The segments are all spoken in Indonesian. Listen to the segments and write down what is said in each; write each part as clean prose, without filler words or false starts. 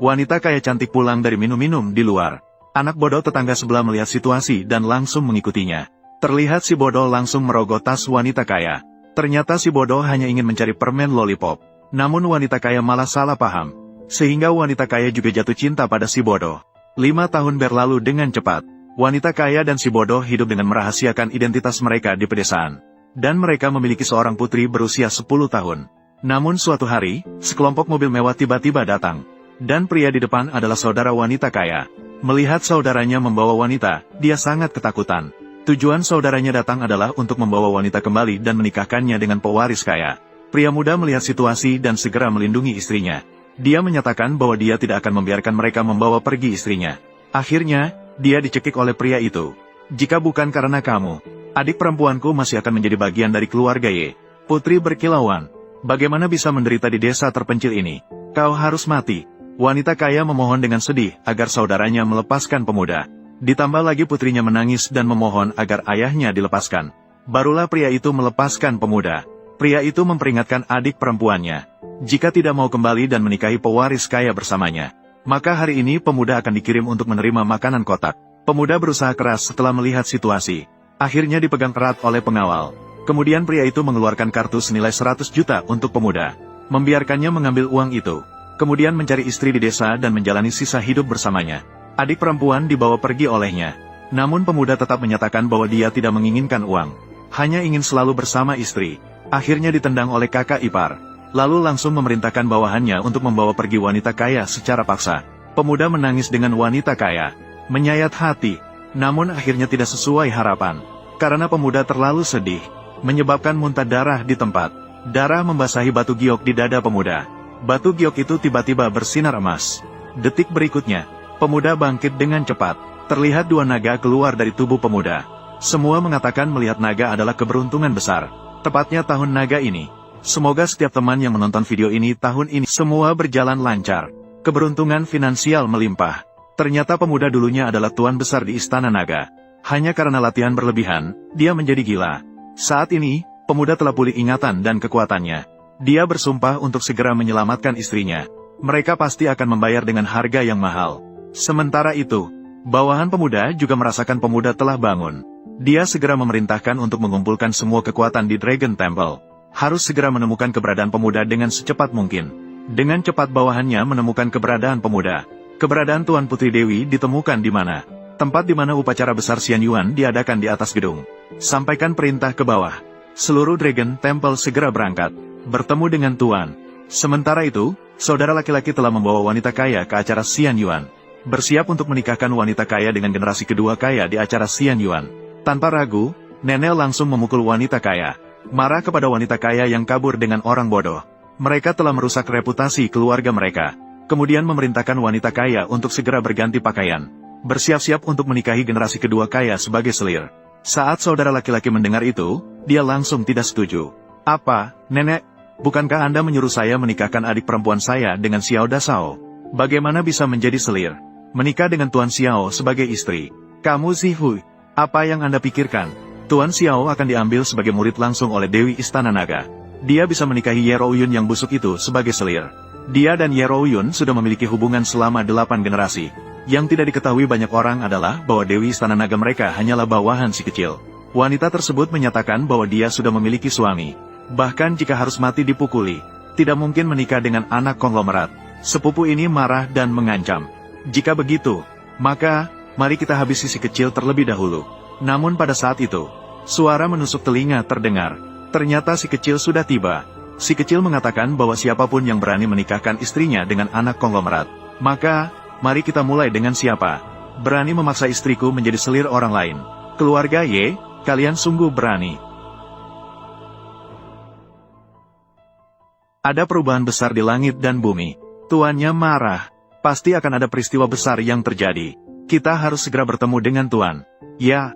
Wanita kaya cantik pulang dari minum-minum di luar. Anak bodoh tetangga sebelah melihat situasi dan langsung mengikutinya. Terlihat si bodoh langsung merogoh tas wanita kaya. Ternyata si bodoh hanya ingin mencari permen lollipop. Namun wanita kaya malah salah paham. Sehingga wanita kaya juga jatuh cinta pada si bodoh. 5 tahun berlalu dengan cepat. Wanita kaya dan si bodoh hidup dengan merahasiakan identitas mereka di pedesaan. Dan mereka memiliki seorang putri berusia 10 tahun. Namun suatu hari, sekelompok mobil mewah tiba-tiba datang. Dan pria di depan adalah saudara wanita kaya. Melihat saudaranya membawa wanita, dia sangat ketakutan. Tujuan saudaranya datang adalah untuk membawa wanita kembali dan menikahkannya dengan pewaris kaya. Pria muda melihat situasi dan segera melindungi istrinya. Dia menyatakan bahwa dia tidak akan membiarkan mereka membawa pergi istrinya. Akhirnya, dia dicekik oleh pria itu. Jika bukan karena kamu, adik perempuanku masih akan menjadi bagian dari keluarga Y. Putri berkilauan. Bagaimana bisa menderita di desa terpencil ini? Kau harus mati. Wanita kaya memohon dengan sedih agar saudaranya melepaskan pemuda. Ditambah lagi putrinya menangis dan memohon agar ayahnya dilepaskan. Barulah pria itu melepaskan pemuda. Pria itu memperingatkan adik perempuannya. Jika tidak mau kembali dan menikahi pewaris kaya bersamanya, maka hari ini pemuda akan dikirim untuk menerima makanan kotak. Pemuda berusaha keras setelah melihat situasi. Akhirnya dipegang erat oleh pengawal. Kemudian pria itu mengeluarkan kartu senilai 100 juta untuk pemuda. Membiarkannya mengambil uang itu. Kemudian mencari istri di desa dan menjalani sisa hidup bersamanya. Adik perempuan dibawa pergi olehnya. Namun pemuda tetap menyatakan bahwa dia tidak menginginkan uang. Hanya ingin selalu bersama istri. Akhirnya ditendang oleh kakak ipar. Lalu langsung memerintahkan bawahannya untuk membawa pergi wanita kaya secara paksa. Pemuda menangis dengan wanita kaya. Menyayat hati. Namun akhirnya tidak sesuai harapan. Karena pemuda terlalu sedih. Menyebabkan muntah darah di tempat. Darah membasahi batu giok di dada pemuda. Batu giok itu tiba-tiba bersinar emas. Detik berikutnya, pemuda bangkit dengan cepat. Terlihat 2 naga keluar dari tubuh pemuda. Semua mengatakan melihat naga adalah keberuntungan besar. Tepatnya tahun naga ini. Semoga setiap teman yang menonton video ini tahun ini semua berjalan lancar. Keberuntungan finansial melimpah. Ternyata pemuda dulunya adalah tuan besar di Istana Naga. Hanya karena latihan berlebihan, dia menjadi gila. Saat ini, pemuda telah pulih ingatan dan kekuatannya. Dia bersumpah untuk segera menyelamatkan istrinya. Mereka pasti akan membayar dengan harga yang mahal. Sementara itu, bawahan pemuda juga merasakan pemuda telah bangun. Dia segera memerintahkan untuk mengumpulkan semua kekuatan di Dragon Temple. Harus segera menemukan keberadaan pemuda dengan secepat mungkin. Dengan cepat bawahannya menemukan keberadaan pemuda. Keberadaan Tuan Putri Dewi ditemukan di mana? Tempat di mana upacara besar Xian Yuan diadakan di atas gedung. Sampaikan perintah ke bawah. Seluruh Dragon Temple segera berangkat. Bertemu dengan Tuan. Sementara itu, saudara laki-laki telah membawa wanita kaya ke acara Xian Yuan. Bersiap untuk menikahkan wanita kaya dengan generasi kedua kaya di acara Xian Yuan. Tanpa ragu, nenek langsung memukul wanita kaya. Marah kepada wanita kaya yang kabur dengan orang bodoh. Mereka telah merusak reputasi keluarga mereka. Kemudian memerintahkan wanita kaya untuk segera berganti pakaian. Bersiap-siap untuk menikahi generasi kedua kaya sebagai selir. Saat saudara laki-laki mendengar itu, dia langsung tidak setuju. Apa, nenek? Bukankah Anda menyuruh saya menikahkan adik perempuan saya dengan Xiao Dasao? Bagaimana bisa menjadi selir? Menikah dengan Tuan Xiao sebagai istri. Kamu Zihui, apa yang Anda pikirkan? Tuan Xiao akan diambil sebagai murid langsung oleh Dewi Istana Naga. Dia bisa menikahi Ye Rouyun yang busuk itu sebagai selir. Dia dan Ye Rouyun sudah memiliki hubungan selama 8 generasi. Yang tidak diketahui banyak orang adalah bahwa Dewi Istana Naga mereka hanyalah bawahan si kecil. Wanita tersebut menyatakan bahwa dia sudah memiliki suami. Bahkan jika harus mati dipukuli, tidak mungkin menikah dengan anak konglomerat. Sepupu ini marah dan mengancam. Jika begitu, maka, mari kita habisi si kecil terlebih dahulu. Namun pada saat itu, suara menusuk telinga terdengar. Ternyata si kecil sudah tiba. Si kecil mengatakan bahwa siapapun yang berani menikahkan istrinya dengan anak konglomerat, maka, mari kita mulai dengan siapa berani memaksa istriku menjadi selir orang lain. Keluarga Y, kalian sungguh berani. Ada perubahan besar di langit dan bumi. Tuannya marah. Pasti akan ada peristiwa besar yang terjadi. Kita harus segera bertemu dengan Tuan. Ya.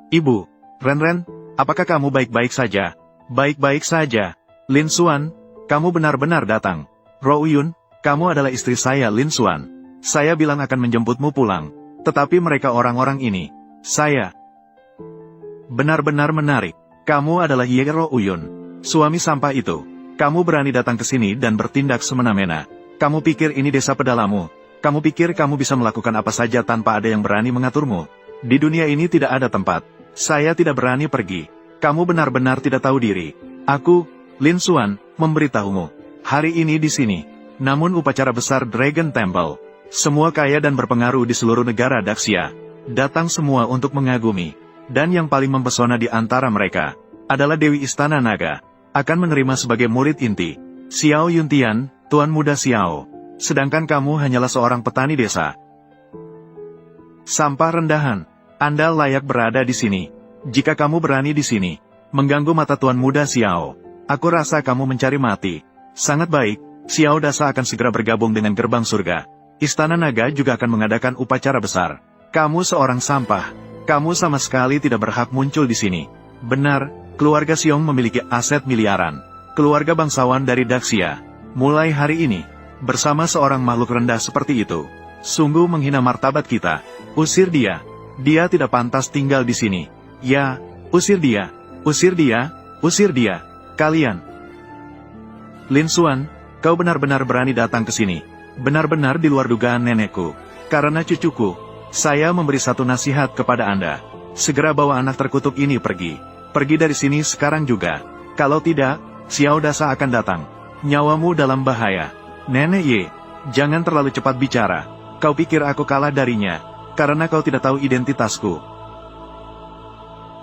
Ibu, Ren, apakah kamu baik-baik saja? Baik-baik saja. Lin Xuan, kamu benar-benar datang. Rouyun, kamu adalah istri saya Lin Xuan. Saya bilang akan menjemputmu pulang. Tetapi mereka orang-orang ini. Saya. Benar-benar menarik. Kamu adalah Ye Rouyun. Suami sampah itu. Kamu berani datang ke sini dan bertindak semena-mena. Kamu pikir ini desa pedalamu? Kamu pikir kamu bisa melakukan apa saja tanpa ada yang berani mengaturmu? Di dunia ini tidak ada tempat. Saya tidak berani pergi. Kamu benar-benar tidak tahu diri. Aku, Lin Xuan, memberitahumu. Hari ini di sini. Namun upacara besar Dragon Temple. Semua kaya dan berpengaruh di seluruh negara Daxia. Datang semua untuk mengagumi. Dan yang paling mempesona di antara mereka adalah Dewi Istana Naga. Akan menerima sebagai murid inti Xiao Yuntian, Tuan Muda Xiao. Sedangkan kamu hanyalah seorang petani desa. Sampah rendahan. Anda layak berada di sini. Jika kamu berani di sini mengganggu mata Tuan Muda Xiao, aku rasa kamu mencari mati. Sangat baik, Xiao Dasa akan segera bergabung dengan gerbang surga. Istana Naga juga akan mengadakan upacara besar. Kamu seorang sampah. Kamu sama sekali tidak berhak muncul di sini. Benar, keluarga Xiong memiliki aset miliaran. Keluarga bangsawan dari Daxia. Mulai hari ini, bersama seorang makhluk rendah seperti itu, sungguh menghina martabat kita. Usir dia. Dia tidak pantas tinggal di sini. Ya, usir dia. Usir dia. Usir dia. Kalian. Lin Xuan, kau benar-benar berani datang ke sini. Benar-benar di luar dugaan nenekku. Karena cucuku, saya memberi satu nasihat kepada Anda. Segera bawa anak terkutuk ini pergi. Pergi dari sini sekarang juga. Kalau tidak, Xiao Dasa akan datang. Nyawamu dalam bahaya. Nenek Ye, jangan terlalu cepat bicara. Kau pikir aku kalah darinya, karena kau tidak tahu identitasku.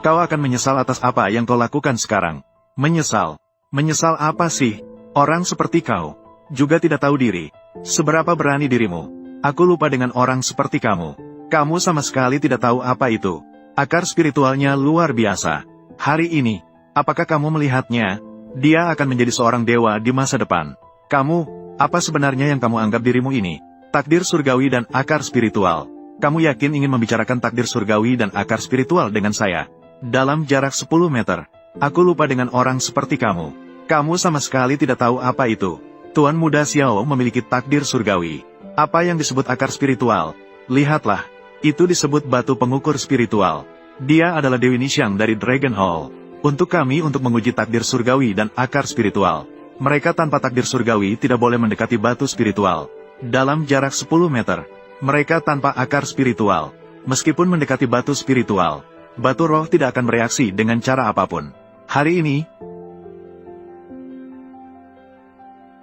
Kau akan menyesal atas apa yang kau lakukan sekarang. Menyesal? Menyesal apa sih? Orang seperti kau juga tidak tahu diri. Seberapa berani dirimu? Aku lupa dengan orang seperti kamu. Kamu sama sekali tidak tahu apa itu. Akar spiritualnya luar biasa. Hari ini, apakah kamu melihatnya? Dia akan menjadi seorang dewa di masa depan. Kamu, apa sebenarnya yang kamu anggap dirimu ini? Takdir surgawi dan akar spiritual. Kamu yakin ingin membicarakan takdir surgawi dan akar spiritual dengan saya? Dalam jarak 10 meter. Aku lupa dengan orang seperti kamu. Kamu sama sekali tidak tahu apa itu. Tuan Muda Xiao memiliki takdir surgawi. Apa yang disebut akar spiritual? Lihatlah. Itu disebut batu pengukur spiritual. Dia adalah Dewi Nixiang dari Dragon Hall. Untuk kami untuk menguji takdir surgawi dan akar spiritual. Mereka tanpa takdir surgawi tidak boleh mendekati batu spiritual. Dalam jarak 10 meter. Mereka tanpa akar spiritual. Meskipun mendekati batu spiritual, batu roh tidak akan bereaksi dengan cara apapun. Hari ini,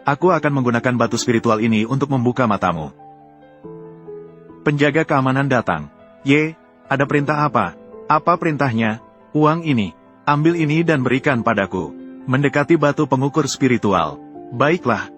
aku akan menggunakan batu spiritual ini untuk membuka matamu. Penjaga keamanan datang. Ye, ada perintah apa? Apa perintahnya? Uang ini. Ambil ini dan berikan padaku. Mendekati batu pengukur spiritual. Baiklah.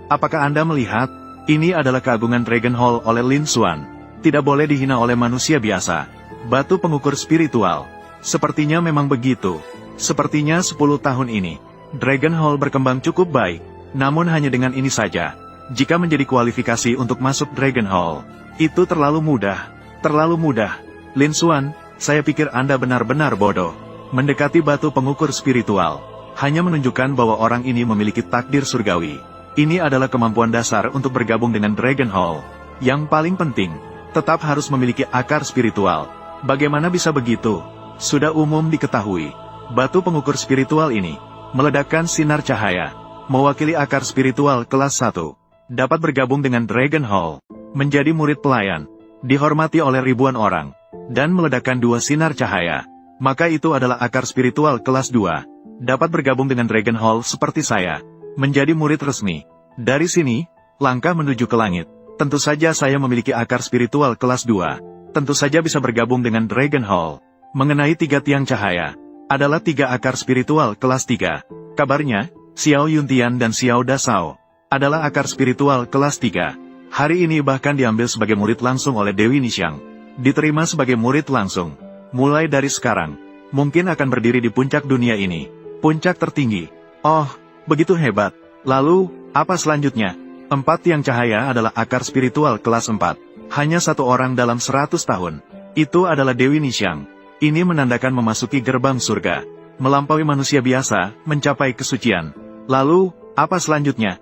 Apakah Anda melihat? Ini adalah keagungan Dragon Hall oleh Lin Xuan. Tidak boleh dihina oleh manusia biasa. Batu pengukur spiritual. Sepertinya memang begitu. Sepertinya 10 tahun ini, Dragon Hall berkembang cukup baik. Namun hanya dengan ini saja. Jika menjadi kualifikasi untuk masuk Dragon Hall, itu terlalu mudah. Terlalu mudah. Lin Xuan, saya pikir Anda benar-benar bodoh. Mendekati batu pengukur spiritual hanya menunjukkan bahwa orang ini memiliki takdir surgawi. Ini adalah kemampuan dasar untuk bergabung dengan Dragon Hall. Yang paling penting, tetap harus memiliki akar spiritual. Bagaimana bisa begitu? Sudah umum diketahui. Batu pengukur spiritual ini meledakkan sinar cahaya, mewakili akar spiritual kelas 1. Dapat bergabung dengan Dragon Hall, menjadi murid pelayan, dihormati oleh ribuan orang, dan meledakkan 2 sinar cahaya. Maka itu adalah akar spiritual kelas 2. Dapat bergabung dengan Dragon Hall seperti saya, menjadi murid resmi. Dari sini, langkah menuju ke langit. Tentu saja saya memiliki akar spiritual kelas 2. Tentu saja bisa bergabung dengan Dragon Hall. Mengenai 3 tiang cahaya, adalah 3 akar spiritual kelas 3. Kabarnya, Xiao Yuntian dan Xiao Dasao adalah akar spiritual kelas 3. Hari ini bahkan diambil sebagai murid langsung oleh Dewi Nixiang. Diterima sebagai murid langsung. Mulai dari sekarang, mungkin akan berdiri di puncak dunia ini. Puncak tertinggi. Oh, begitu hebat. Lalu, apa selanjutnya? 4 tiang cahaya adalah akar spiritual kelas 4. Hanya 1 orang dalam 100 tahun. Itu adalah Dewi Nixiang. Ini menandakan memasuki gerbang surga. Melampaui manusia biasa, mencapai kesucian. Lalu, apa selanjutnya?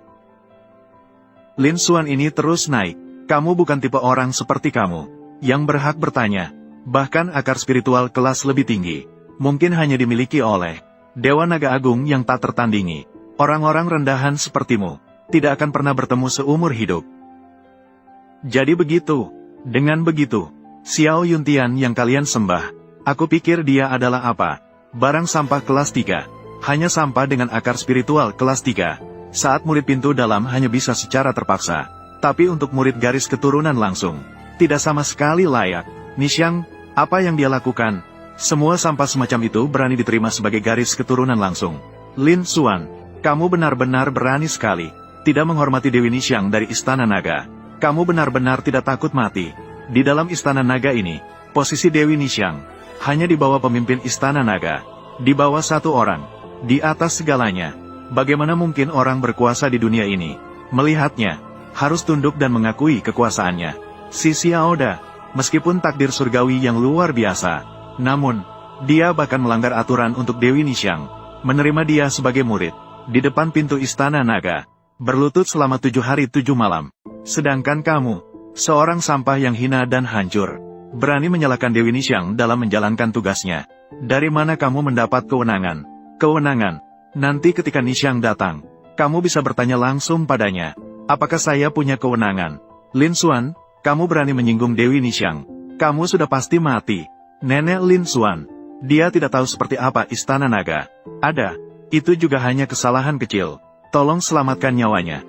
Lin Xuan ini terus naik. Kamu bukan tipe orang seperti kamu yang berhak bertanya. Bahkan akar spiritual kelas lebih tinggi, mungkin hanya dimiliki oleh Dewa Naga Agung yang tak tertandingi. Orang-orang rendahan sepertimu, tidak akan pernah bertemu seumur hidup. Jadi begitu. Dengan begitu, Xiao Yuntian yang kalian sembah, aku pikir dia adalah apa? Barang sampah kelas 3. Hanya sampah dengan akar spiritual kelas 3. Saat murid pintu dalam hanya bisa secara terpaksa. Tapi untuk murid garis keturunan langsung, tidak sama sekali layak. Nixiang, apa yang dia lakukan? Semua sampah semacam itu berani diterima sebagai garis keturunan langsung. Lin Xuan, kamu benar-benar berani sekali. Tidak menghormati Dewi Nixiang dari Istana Naga. Kamu benar-benar tidak takut mati. Di dalam Istana Naga ini, posisi Dewi Nixiang hanya di bawah pemimpin Istana Naga. Di bawah satu orang. Di atas segalanya. Bagaimana mungkin orang berkuasa di dunia ini melihatnya, harus tunduk dan mengakui kekuasaannya. Si Xiaoda, meskipun takdir surgawi yang luar biasa, namun, dia bahkan melanggar aturan untuk Dewi Nixiang, menerima dia sebagai murid, di depan pintu Istana Naga, berlutut selama 7 hari 7 malam. Sedangkan kamu, seorang sampah yang hina dan hancur, berani menyalahkan Dewi Nixiang dalam menjalankan tugasnya. Dari mana kamu mendapat kewenangan? Kewenangan. Nanti ketika Nixiang datang, kamu bisa bertanya langsung padanya. Apakah saya punya kewenangan? Lin Xuan, kamu berani menyinggung Dewi Nixiang. Kamu sudah pasti mati. Nenek Lin Xuan, dia tidak tahu seperti apa Istana Naga. Ada, itu juga hanya kesalahan kecil. Tolong selamatkan nyawanya.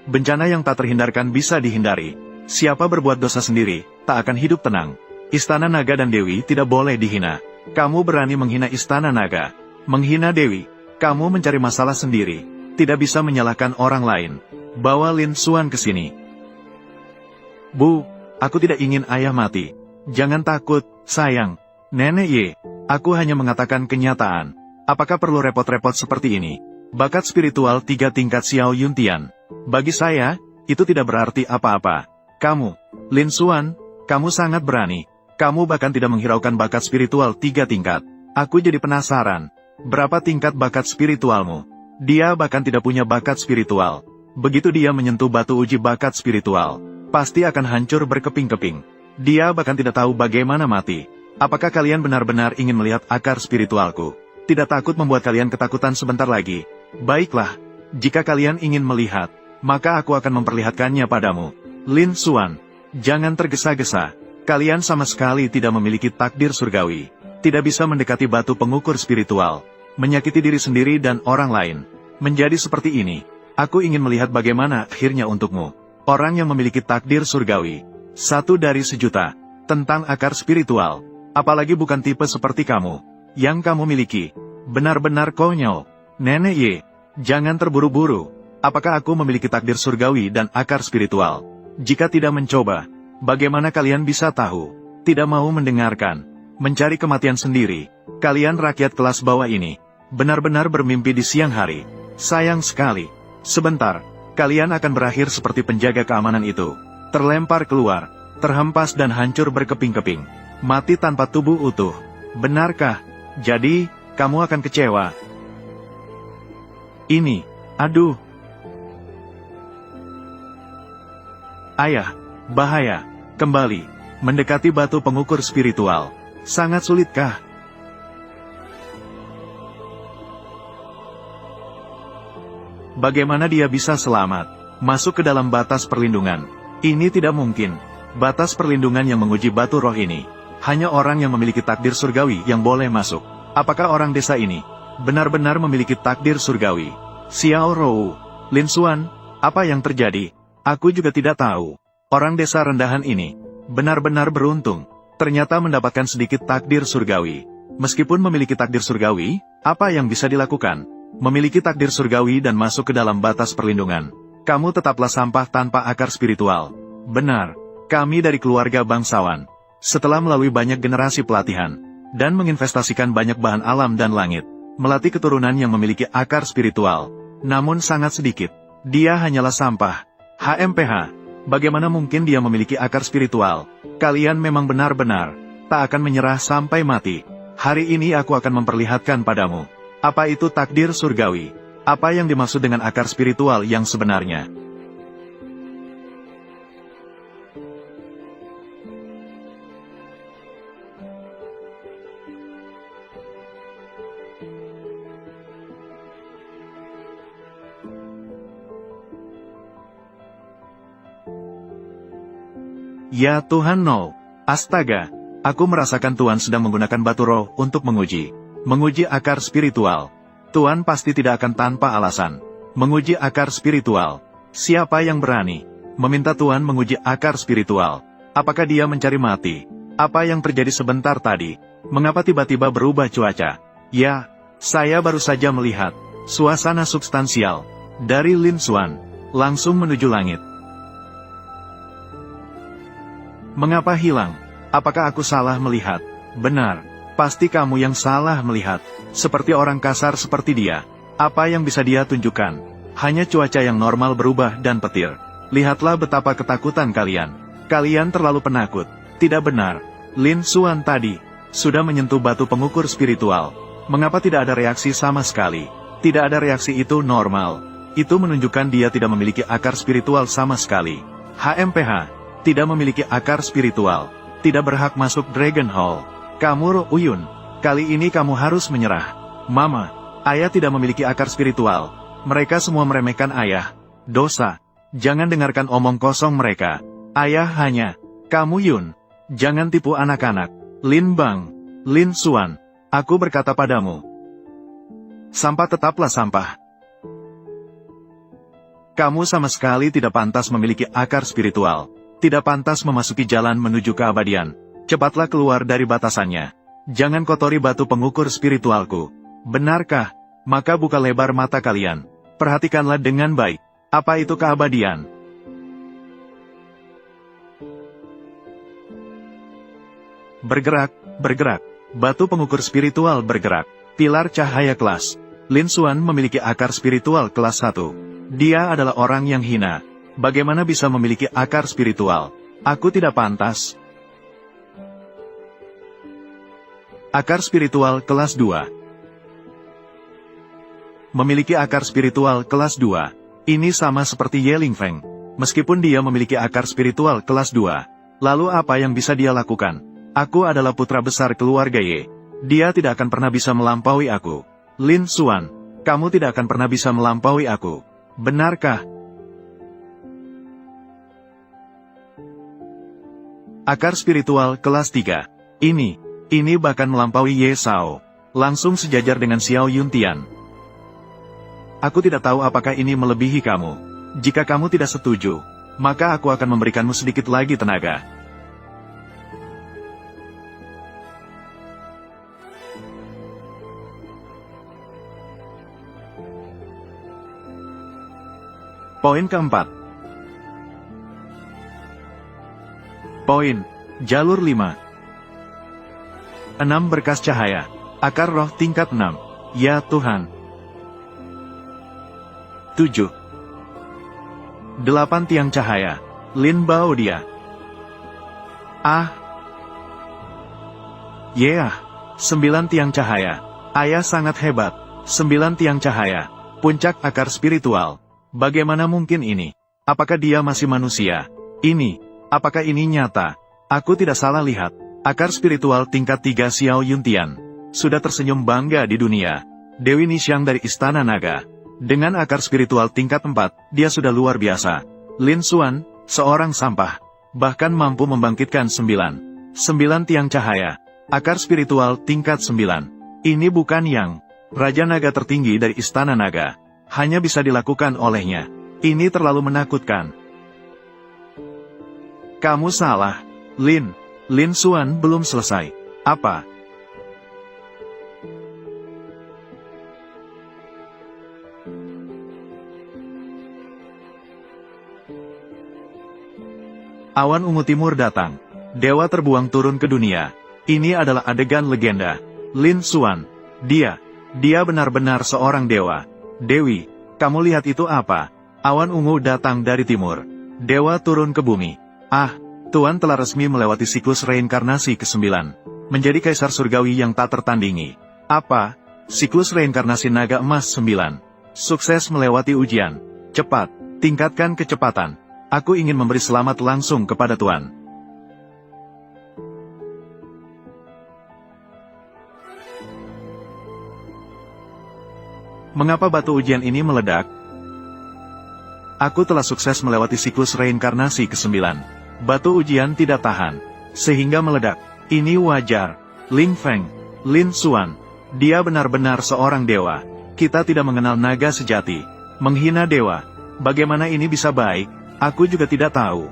Bencana yang tak terhindarkan bisa dihindari. Siapa berbuat dosa sendiri, tak akan hidup tenang. Istana Naga dan Dewi tidak boleh dihina. Kamu berani menghina Istana Naga, menghina Dewi. Kamu mencari masalah sendiri, tidak bisa menyalahkan orang lain. Bawa Lin Xuan ke sini. Bu, aku tidak ingin ayah mati. Jangan takut, sayang. Nenek Ye, aku hanya mengatakan kenyataan. Apakah perlu repot-repot seperti ini? Bakat spiritual 3 tingkat Xiao Yuntian. Bagi saya, itu tidak berarti apa-apa. Kamu, Lin Xuan, kamu sangat berani. Kamu bahkan tidak menghiraukan bakat spiritual 3 tingkat. Aku jadi penasaran. Berapa tingkat bakat spiritualmu? Dia bahkan tidak punya bakat spiritual. Begitu dia menyentuh batu uji bakat spiritual, pasti akan hancur berkeping-keping. Dia bahkan tidak tahu bagaimana mati. Apakah kalian benar-benar ingin melihat akar spiritualku? Tidak takut membuat kalian ketakutan sebentar lagi? Baiklah, jika kalian ingin melihat, maka aku akan memperlihatkannya padamu. Lin Xuan, jangan tergesa-gesa. Kalian sama sekali tidak memiliki takdir surgawi. Tidak bisa mendekati batu pengukur spiritual. Menyakiti diri sendiri dan orang lain. Menjadi seperti ini. Aku ingin melihat bagaimana akhirnya untukmu. Orang yang memiliki takdir surgawi. 1 dari sejuta. Tentang akar spiritual. Apalagi bukan tipe seperti kamu. Yang kamu miliki. Benar-benar konyol. Nenek Ye, jangan terburu-buru. Apakah aku memiliki takdir surgawi dan akar spiritual? Jika tidak mencoba, bagaimana kalian bisa tahu? Tidak mau mendengarkan. Mencari kematian sendiri. Kalian rakyat kelas bawah ini, benar-benar bermimpi di siang hari. Sayang sekali. Sebentar, kalian akan berakhir seperti penjaga keamanan itu. Terlempar keluar, terhempas dan hancur berkeping-keping. Mati tanpa tubuh utuh. Benarkah? Jadi, kamu akan kecewa. Ini, aduh. Ayah, bahaya. Kembali, mendekati batu pengukur spiritual. Sangat sulitkah? Bagaimana dia bisa selamat? Masuk ke dalam batas perlindungan. Ini tidak mungkin. Batas perlindungan yang menguji batu roh ini. Hanya orang yang memiliki takdir surgawi yang boleh masuk. Apakah orang desa ini benar-benar memiliki takdir surgawi? Xiao Rou, Lin Xuan, apa yang terjadi? Aku juga tidak tahu. Orang desa rendahan ini benar-benar beruntung. Ternyata mendapatkan sedikit takdir surgawi. Meskipun memiliki takdir surgawi, apa yang bisa dilakukan? Memiliki takdir surgawi dan masuk ke dalam batas perlindungan. Kamu tetaplah sampah tanpa akar spiritual. Benar, kami dari keluarga bangsawan. Setelah melalui banyak generasi pelatihan, dan menginvestasikan banyak bahan alam dan langit, melatih keturunan yang memiliki akar spiritual. Namun sangat sedikit. Dia hanyalah sampah. HMPH. Bagaimana mungkin dia memiliki akar spiritual? Kalian memang benar-benar tak akan menyerah sampai mati. Hari ini aku akan memperlihatkan padamu. Apa itu takdir surgawi? Apa yang dimaksud dengan akar spiritual yang sebenarnya? Ya Tuhan no. Astaga. Aku merasakan Tuan sedang menggunakan batu roh untuk menguji akar spiritual. Tuan pasti tidak akan tanpa alasan menguji akar spiritual. Siapa yang berani meminta Tuan menguji akar spiritual? Apakah dia mencari mati? Apa yang terjadi sebentar tadi? Mengapa tiba-tiba berubah cuaca? Ya, saya baru saja melihat suasana substansial dari Lin Xuan langsung menuju langit. Mengapa hilang? Apakah aku salah melihat? Benar, pasti kamu yang salah melihat. Seperti orang kasar seperti dia. Apa yang bisa dia tunjukkan? Hanya cuaca yang normal berubah dan petir. Lihatlah betapa ketakutan kalian. Kalian terlalu penakut. Tidak benar. Lin Xuan tadi sudah menyentuh batu pengukur spiritual. Mengapa tidak ada reaksi sama sekali? Tidak ada reaksi itu normal. Itu menunjukkan dia tidak memiliki akar spiritual sama sekali. HMPH tidak memiliki akar spiritual. Tidak berhak masuk Dragon Hall. Kamu Ro Uyun, kali ini kamu harus menyerah. Mama, ayah tidak memiliki akar spiritual. Mereka semua meremehkan ayah. Dosa. Jangan dengarkan omong kosong mereka. Ayah hanya. Kamu Yun. Jangan tipu anak-anak. Lin Bang. Lin Xuan. Aku berkata padamu. Sampah tetaplah sampah. Kamu sama sekali tidak pantas memiliki akar spiritual. Tidak pantas memasuki jalan menuju keabadian. Cepatlah keluar dari batasannya. Jangan kotori batu pengukur spiritualku. Benarkah? Maka buka lebar mata kalian. Perhatikanlah dengan baik. Apa itu keabadian? Bergerak, bergerak. Batu pengukur spiritual bergerak. Pilar cahaya kelas. Lin Xuan memiliki akar spiritual kelas 1. Dia adalah orang yang hina. Bagaimana bisa memiliki akar spiritual? Aku tidak pantas. Akar spiritual kelas 2. Memiliki akar spiritual kelas 2. Ini sama seperti Ye Lingfeng. Meskipun dia memiliki akar spiritual kelas 2. Lalu apa yang bisa dia lakukan? Aku adalah putra besar keluarga Ye. Dia tidak akan pernah bisa melampaui aku. Lin Xuan, kamu tidak akan pernah bisa melampaui aku. Benarkah? Akar spiritual kelas 3. Ini bahkan melampaui Ye Sao. Langsung sejajar dengan Xiao Yuntian. Aku tidak tahu apakah ini melebihi kamu. Jika kamu tidak setuju, maka aku akan memberikanmu sedikit lagi tenaga. Poin keempat. Poin, jalur 5. 6 berkas cahaya. Akar roh tingkat 6. Ya Tuhan. 7. 8 tiang cahaya. Lin Bao dia. Yeah. 9 tiang cahaya. Ayah sangat hebat. 9 tiang cahaya. Puncak akar spiritual. Bagaimana mungkin ini? Apakah dia masih manusia? Apakah ini nyata? Aku tidak salah lihat. Akar spiritual tingkat 3 Xiao Yuntian. Sudah tersenyum bangga di dunia. Dewi Nishang dari Istana Naga. Dengan akar spiritual tingkat 4, dia sudah luar biasa. Lin Xuan, seorang sampah. Bahkan mampu membangkitkan 9 tiang cahaya. Akar spiritual tingkat 9. Ini bukan yang Raja Naga tertinggi dari Istana Naga. Hanya bisa dilakukan olehnya. Ini terlalu menakutkan. Kamu salah, Lin. Lin Xuan belum selesai. Apa? Awan ungu timur datang. Dewa terbuang turun ke dunia. Ini adalah adegan legenda. Lin Xuan. Dia benar-benar seorang dewa. Dewi, kamu lihat itu apa? Awan ungu datang dari timur. Dewa turun ke bumi. Tuan telah resmi melewati siklus reinkarnasi ke-9. Menjadi kaisar surgawi yang tak tertandingi. Apa? Siklus reinkarnasi naga emas 9. Sukses melewati ujian. Cepat, tingkatkan kecepatan. Aku ingin memberi selamat langsung kepada Tuan. Mengapa batu ujian ini meledak? Aku telah sukses melewati siklus reinkarnasi ke-9. Batu ujian tidak tahan, sehingga meledak. Ini wajar. Ling Feng, Lin Xuan, dia benar-benar seorang dewa. Kita tidak mengenal naga sejati. Menghina dewa. Bagaimana ini bisa baik? Aku juga tidak tahu.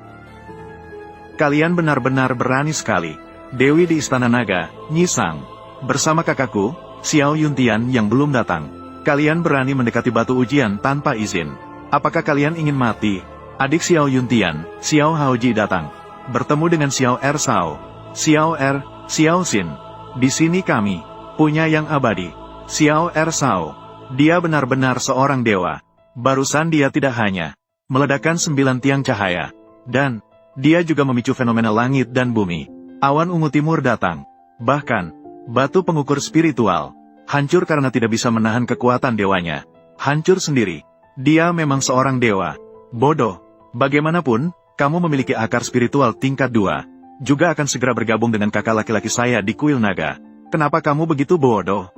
Kalian benar-benar berani sekali. Dewi di Istana Naga, Nyi Sang, bersama kakakku, Xiao Yuntian yang belum datang. Kalian berani mendekati batu ujian tanpa izin. Apakah kalian ingin mati? Adik Xiao Yuntian, Xiao Haoji datang. Bertemu dengan Xiao Er Sao. Xiao Er, Xiao Xin. Di sini kami punya yang abadi. Xiao Er Sao. Dia benar-benar seorang dewa. Barusan dia tidak hanya meledakkan 9 tiang cahaya. Dan, dia juga memicu fenomena langit dan bumi. Awan ungu timur datang. Bahkan, batu pengukur spiritual hancur karena tidak bisa menahan kekuatan dewanya. Hancur sendiri. Dia memang seorang dewa. Bodoh. Bagaimanapun, kamu memiliki akar spiritual tingkat 2. Juga akan segera bergabung dengan kakak laki-laki saya di kuil naga. Kenapa kamu begitu bodoh?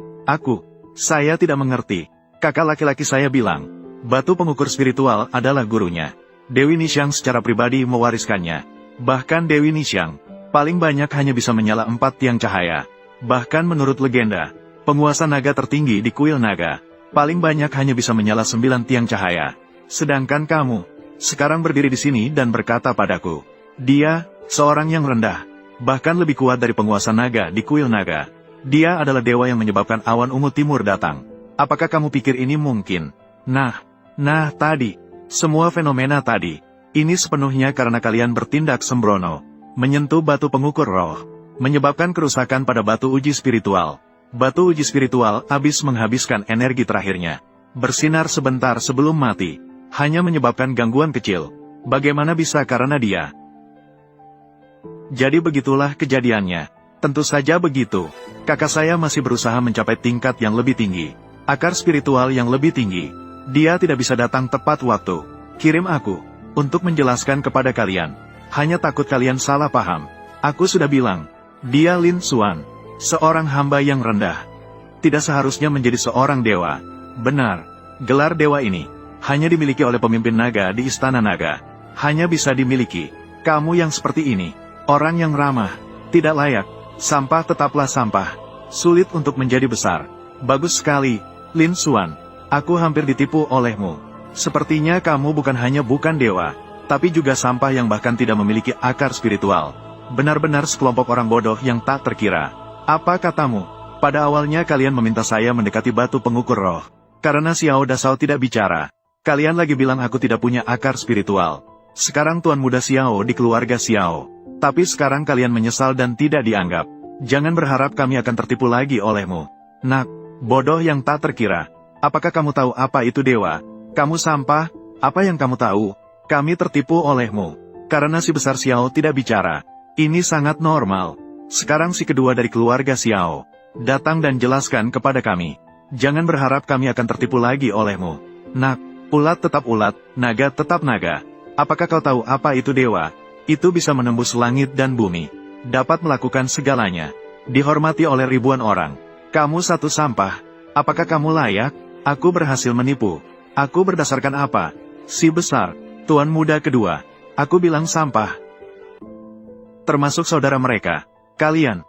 Saya tidak mengerti. Kakak laki-laki saya bilang, batu pengukur spiritual adalah gurunya. Dewi Nixiang secara pribadi mewariskannya. Bahkan Dewi Nixiang, paling banyak hanya bisa menyala 4 tiang cahaya. Bahkan menurut legenda, penguasa naga tertinggi di kuil naga, paling banyak hanya bisa menyala 9 tiang cahaya. Sedangkan kamu, sekarang berdiri di sini dan berkata padaku, dia, seorang yang rendah, bahkan lebih kuat dari penguasa naga di kuil naga. Dia adalah dewa yang menyebabkan awan ungu timur datang. Apakah kamu pikir ini mungkin? Nah, tadi, semua fenomena tadi, ini sepenuhnya karena kalian bertindak sembrono, menyentuh batu pengukur roh, menyebabkan kerusakan pada batu uji spiritual. Batu uji spiritual habis menghabiskan energi terakhirnya, bersinar sebentar sebelum mati, hanya menyebabkan gangguan kecil. Bagaimana bisa karena dia? Jadi begitulah kejadiannya. Tentu saja begitu. Kakak saya masih berusaha mencapai tingkat yang lebih tinggi. Akar spiritual yang lebih tinggi. Dia tidak bisa datang tepat waktu. Kirim aku, untuk menjelaskan kepada kalian. Hanya takut kalian salah paham. Aku sudah bilang, dia Lin Xuan, seorang hamba yang rendah. Tidak seharusnya menjadi seorang dewa. Benar, gelar dewa ini, hanya dimiliki oleh pemimpin naga di Istana Naga. Hanya bisa dimiliki. Kamu yang seperti ini. Orang yang ramah, tidak layak, sampah tetaplah sampah, sulit untuk menjadi besar. Bagus sekali, Lin Xuan, aku hampir ditipu olehmu. Sepertinya kamu bukan hanya bukan dewa, tapi juga sampah yang bahkan tidak memiliki akar spiritual. Benar-benar sekelompok orang bodoh yang tak terkira. Apa katamu? Pada awalnya kalian meminta saya mendekati batu pengukur roh. Karena Xiao Dasao tidak bicara. Kalian lagi bilang aku tidak punya akar spiritual. Sekarang Tuan Muda Xiao di keluarga Xiao. Tapi sekarang kalian menyesal dan tidak dianggap. Jangan berharap kami akan tertipu lagi olehmu. Nak, bodoh yang tak terkira. Apakah kamu tahu apa itu dewa? Kamu sampah, apa yang kamu tahu? Kami tertipu olehmu. Karena si besar Xiao tidak bicara. Ini sangat normal. Sekarang si kedua dari keluarga Xiao datang dan jelaskan kepada kami. Jangan berharap kami akan tertipu lagi olehmu. Nak, ulat tetap ulat, naga tetap naga. Apakah kau tahu apa itu dewa? Itu bisa menembus langit dan bumi. Dapat melakukan segalanya. Dihormati oleh ribuan orang. Kamu satu sampah. Apakah kamu layak? Aku berhasil menipu. Aku berdasarkan apa? Si besar, Tuan Muda kedua. Aku bilang sampah. Termasuk saudara mereka. Kalian.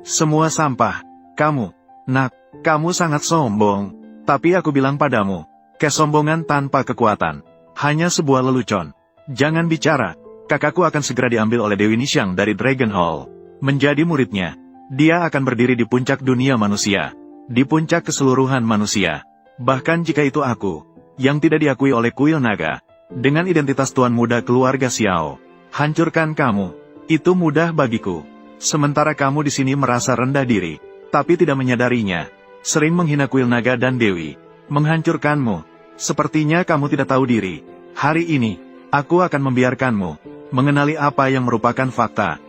Semua sampah. Kamu. Nak, kamu sangat sombong. Tapi aku bilang padamu. Kesombongan tanpa kekuatan. Hanya sebuah lelucon. Jangan bicara, kakakku akan segera diambil oleh Dewi Nixiang dari Dragon Hall. Menjadi muridnya, dia akan berdiri di puncak dunia manusia. Di puncak keseluruhan manusia. Bahkan jika itu aku, yang tidak diakui oleh kuil naga, dengan identitas Tuan Muda keluarga Xiao, hancurkan kamu. Itu mudah bagiku. Sementara kamu di sini merasa rendah diri, tapi tidak menyadarinya. Sering menghina kuil naga dan Dewi. Menghancurkanmu. Sepertinya kamu tidak tahu diri. Hari ini, aku akan membiarkanmu mengenali apa yang merupakan fakta.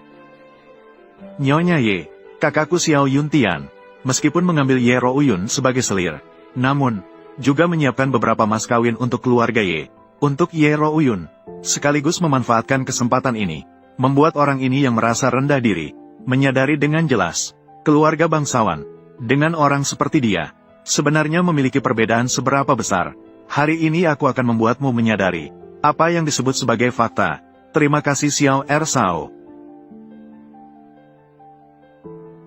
Nyonya Ye, kakakku Xiao Yuntian, meskipun mengambil Ye Rouyun sebagai selir, namun, juga menyiapkan beberapa mas kawin untuk keluarga Ye. Untuk Ye Rouyun, sekaligus memanfaatkan kesempatan ini, membuat orang ini yang merasa rendah diri, menyadari dengan jelas, keluarga bangsawan, dengan orang seperti dia, sebenarnya memiliki perbedaan seberapa besar. Hari ini aku akan membuatmu menyadari apa yang disebut sebagai fakta. Terima kasih Xiao Ersao.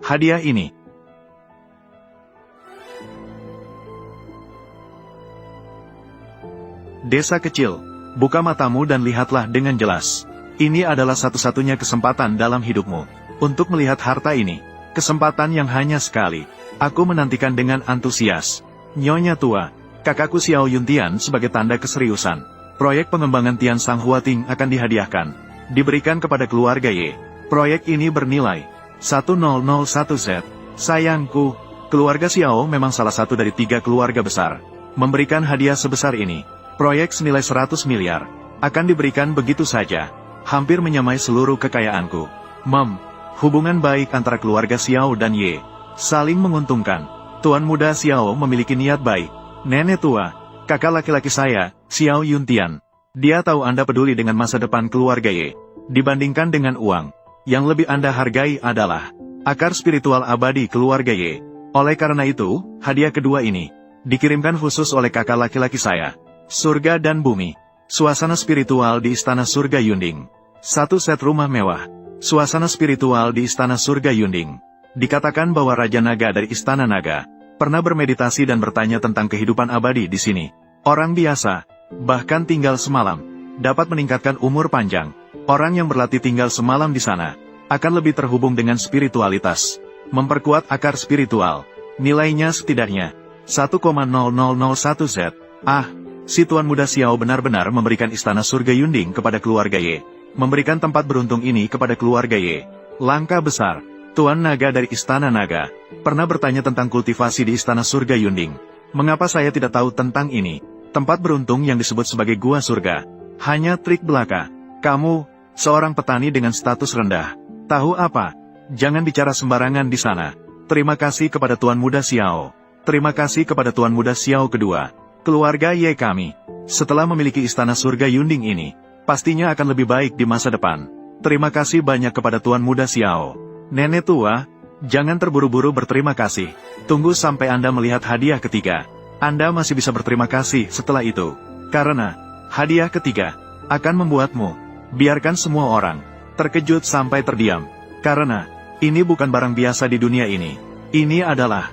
Hadiah ini. Desa kecil, buka matamu dan lihatlah dengan jelas. Ini adalah satu-satunya kesempatan dalam hidupmu untuk melihat harta ini. Kesempatan yang hanya sekali. Aku menantikan dengan antusias. Nyonya tua, kakakku Xiao Yuntian sebagai tanda keseriusan. Proyek pengembangan Tian Sang Huating akan dihadiahkan. Diberikan kepada keluarga Y. Proyek ini bernilai 1001Z. Sayangku, keluarga Xiao memang salah satu dari 3 keluarga besar. Memberikan hadiah sebesar ini. Proyek senilai 100 miliar. Akan diberikan begitu saja. Hampir menyamai seluruh kekayaanku. Hubungan baik antara keluarga Xiao dan Ye. Saling menguntungkan. Tuan muda Xiao memiliki niat baik. Nenek tua, kakak laki-laki saya, Xiao Yuntian. Dia tahu Anda peduli dengan masa depan keluarga Ye. Dibandingkan dengan uang, yang lebih Anda hargai adalah akar spiritual abadi keluarga Ye. Oleh karena itu, hadiah kedua ini dikirimkan khusus oleh kakak laki-laki saya. Surga dan bumi. Suasana spiritual di Istana Surga Yunding. 1 set rumah mewah. Suasana spiritual di Istana Surga Yunding. Dikatakan bahwa Raja Naga dari Istana Naga pernah bermeditasi dan bertanya tentang kehidupan abadi di sini. Orang biasa, bahkan tinggal semalam, dapat meningkatkan umur panjang. Orang yang berlatih tinggal semalam di sana akan lebih terhubung dengan spiritualitas. Memperkuat akar spiritual. Nilainya setidaknya 1,0001Z. Si Tuan Muda Xiao benar-benar memberikan Istana Surga Yunding kepada keluarga Ye. Memberikan tempat beruntung ini kepada keluarga Ye. Langkah besar. Tuan Naga dari Istana Naga pernah bertanya tentang kultivasi di Istana Surga Yunding. Mengapa saya tidak tahu tentang ini? Tempat beruntung yang disebut sebagai Gua Surga. Hanya trik belaka. Kamu, seorang petani dengan status rendah. Tahu apa? Jangan bicara sembarangan di sana. Terima kasih kepada Tuan Muda Xiao. Terima kasih kepada Tuan Muda Xiao kedua. Keluarga Ye kami, setelah memiliki Istana Surga Yunding ini, pastinya akan lebih baik di masa depan. Terima kasih banyak kepada Tuan Muda Xiao. Nenek tua, jangan terburu-buru berterima kasih. Tunggu sampai Anda melihat hadiah ketiga. Anda masih bisa berterima kasih setelah itu. Karena, hadiah ketiga akan membuatmu, biarkan semua orang terkejut sampai terdiam. Karena, ini bukan barang biasa di dunia ini. Ini adalah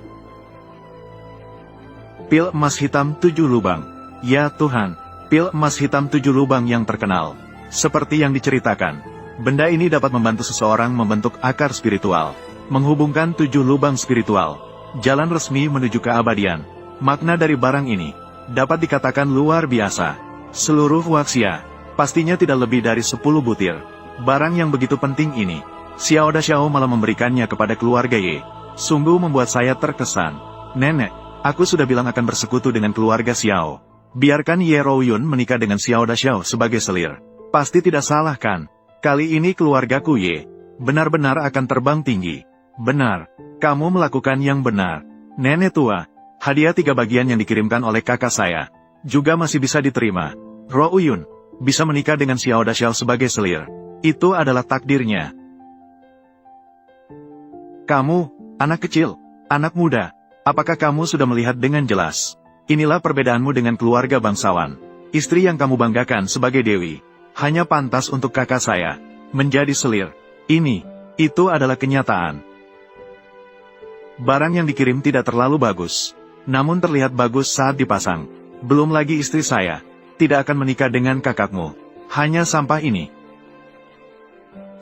pil emas hitam 7 lubang. Ya Tuhan, pil emas hitam 7 lubang yang terkenal. Seperti yang diceritakan. Benda ini dapat membantu seseorang membentuk akar spiritual, menghubungkan 7 lubang spiritual, jalan resmi menuju keabadian. Makna dari barang ini dapat dikatakan luar biasa. Seluruh waksia pastinya tidak lebih dari 10 butir. Barang yang begitu penting ini, Xiao Dashao malah memberikannya kepada keluarga Ye. Sungguh membuat saya terkesan. Nenek, aku sudah bilang akan bersekutu dengan keluarga Xiao. Biarkan Ye Rouyun menikah dengan Xiao Dashao sebagai selir. Pasti tidak salah kan? Kali ini keluargaku Ye benar-benar akan terbang tinggi. Benar, kamu melakukan yang benar. Nenek tua, hadiah 3 bagian yang dikirimkan oleh kakak saya juga masih bisa diterima. Rouyun bisa menikah dengan Xiao Dashao sebagai selir. Itu adalah takdirnya. Kamu, anak kecil, anak muda, apakah kamu sudah melihat dengan jelas? Inilah perbedaanmu dengan keluarga bangsawan. Istri yang kamu banggakan sebagai dewi hanya pantas untuk kakak saya menjadi selir. Itu adalah kenyataan. Barang yang dikirim tidak terlalu bagus, namun terlihat bagus saat dipasang. Belum lagi istri saya tidak akan menikah dengan kakakmu. Hanya sampah ini.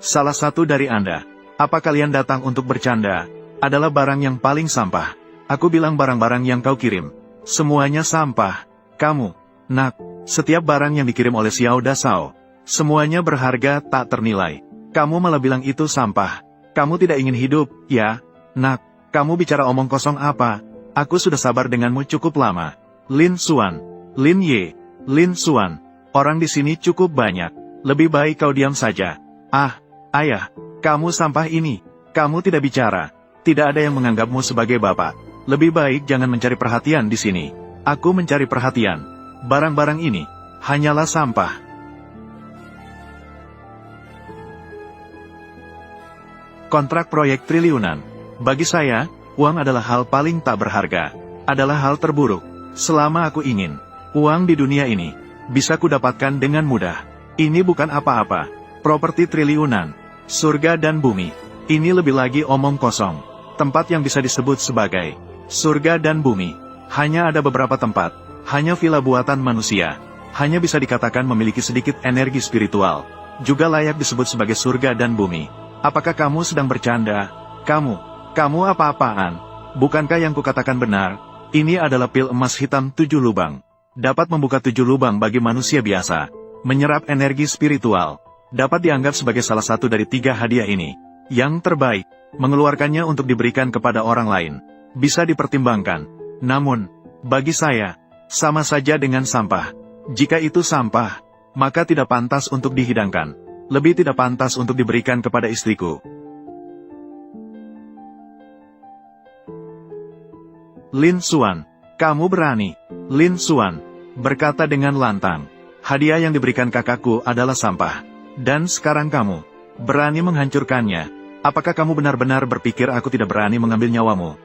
Salah satu dari Anda, apa kalian datang untuk bercanda? Adalah barang yang paling sampah. Aku bilang barang-barang yang kau kirim semuanya sampah. Kamu, nak, setiap barang yang dikirim oleh Xiao Dashao semuanya berharga tak ternilai. Kamu malah bilang itu sampah. Kamu tidak ingin hidup, ya? Nak, kamu bicara omong kosong apa? Aku sudah sabar denganmu cukup lama. Lin Xuan, Lin Ye, Lin Xuan. Orang di sini cukup banyak. Lebih baik kau diam saja. Ayah, kamu sampah ini. Kamu tidak bicara. Tidak ada yang menganggapmu sebagai bapak. Lebih baik jangan mencari perhatian di sini. Aku mencari perhatian. Barang-barang ini hanyalah sampah. Kontrak proyek triliunan. Bagi saya, uang adalah hal paling tak berharga. Adalah hal terburuk. Selama aku ingin uang di dunia ini bisa kudapatkan dengan mudah. Ini bukan apa-apa. properti triliunan, surga dan bumi. Ini lebih lagi omong kosong. Tempat yang bisa disebut sebagai surga dan bumi. Hanya ada beberapa tempat, hanya villa buatan manusia. Hanya bisa dikatakan memiliki sedikit energi spiritual. Juga layak disebut sebagai surga dan bumi. Apakah kamu sedang bercanda? Kamu apa-apaan? Bukankah yang kukatakan benar? Ini adalah pil emas hitam 7 lubang. Dapat membuka 7 lubang bagi manusia biasa. Menyerap energi spiritual. Dapat dianggap sebagai salah satu dari 3 hadiah ini. Yang terbaik, mengeluarkannya untuk diberikan kepada orang lain. Bisa dipertimbangkan. Namun, bagi saya, sama saja dengan sampah. Jika itu sampah, maka tidak pantas untuk dihidangkan. Lebih tidak pantas untuk diberikan kepada istriku. Lin Xuan, kamu berani. Lin Xuan berkata dengan lantang. Hadiah yang diberikan kakakku adalah sampah. Dan sekarang kamu berani menghancurkannya. Apakah kamu benar-benar berpikir aku tidak berani mengambil nyawamu?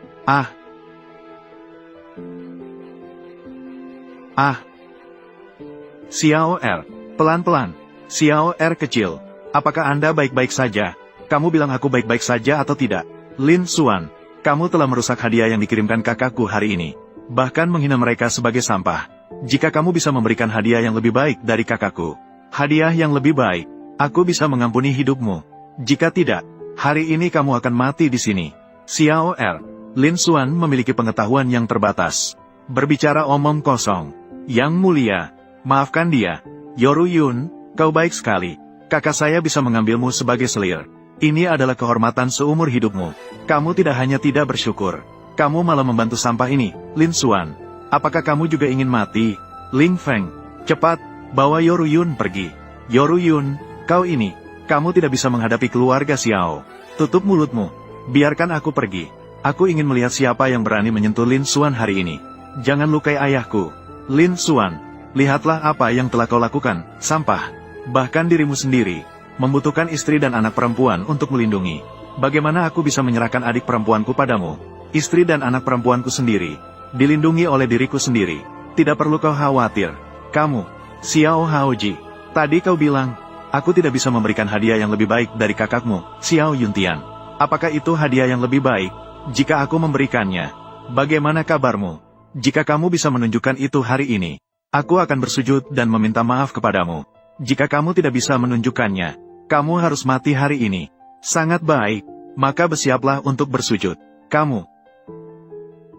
Xiao Er, pelan-pelan. Xiao Er kecil, apakah Anda baik-baik saja? Kamu bilang aku baik-baik saja atau tidak? Lin Xuan, kamu telah merusak hadiah yang dikirimkan kakakku hari ini. Bahkan menghina mereka sebagai sampah. Jika kamu bisa memberikan hadiah yang lebih baik dari kakakku, hadiah yang lebih baik, aku bisa mengampuni hidupmu. Jika tidak, hari ini kamu akan mati di sini. Xiao Er, Lin Xuan memiliki pengetahuan yang terbatas. Berbicara omong kosong. Yang mulia, maafkan dia. Yoru Yun, kau baik sekali. Kakak saya bisa mengambilmu sebagai selir. Ini adalah kehormatan seumur hidupmu. Kamu tidak hanya tidak bersyukur, kamu malah membantu sampah ini. Lin Xuan, apakah kamu juga ingin mati? Ling Feng, cepat, bawa Yoru Yun pergi. Yoru Yun, kamu tidak bisa menghadapi keluarga Xiao. Tutup mulutmu. Biarkan aku pergi. Aku ingin melihat siapa yang berani menyentuh Lin Xuan hari ini. Jangan lukai ayahku. Lin Xuan, lihatlah apa yang telah kau lakukan, sampah. Bahkan dirimu sendiri membutuhkan istri dan anak perempuan untuk melindungi. Bagaimana aku bisa menyerahkan adik perempuanku padamu? Istri dan anak perempuanku sendiri dilindungi oleh diriku sendiri. Tidak perlu kau khawatir. Kamu, Xiao Haoji, tadi kau bilang aku tidak bisa memberikan hadiah yang lebih baik dari kakakmu, Xiao Yuntian. Apakah itu hadiah yang lebih baik? Jika aku memberikannya, bagaimana kabarmu? Jika kamu bisa menunjukkan itu hari ini, aku akan bersujud dan meminta maaf kepadamu. Jika kamu tidak bisa menunjukkannya, kamu harus mati hari ini. Sangat baik, maka bersiaplah untuk bersujud. Kamu,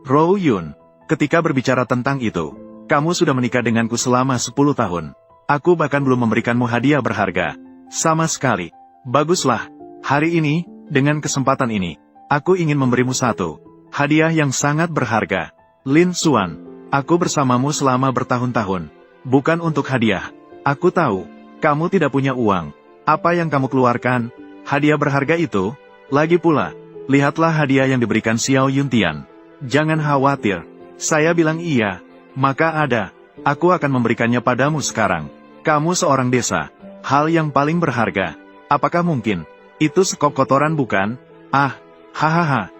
Rou Yun, ketika berbicara tentang itu, kamu sudah menikah denganku selama 10 tahun. Aku bahkan belum memberikanmu hadiah berharga. Sama sekali. Baguslah, hari ini, dengan kesempatan ini, aku ingin memberimu satu hadiah yang sangat berharga. Lin Xuan, aku bersamamu selama bertahun-tahun. Bukan untuk hadiah. Aku tahu, kamu tidak punya uang. Apa yang kamu keluarkan? Hadiah berharga itu? Lagi pula, lihatlah hadiah yang diberikan Xiao Yuntian. Jangan khawatir. Saya bilang iya, maka ada. Aku akan memberikannya padamu sekarang. Kamu seorang desa. Hal yang paling berharga. Apakah mungkin? Itu sekop kotoran bukan? Hahaha.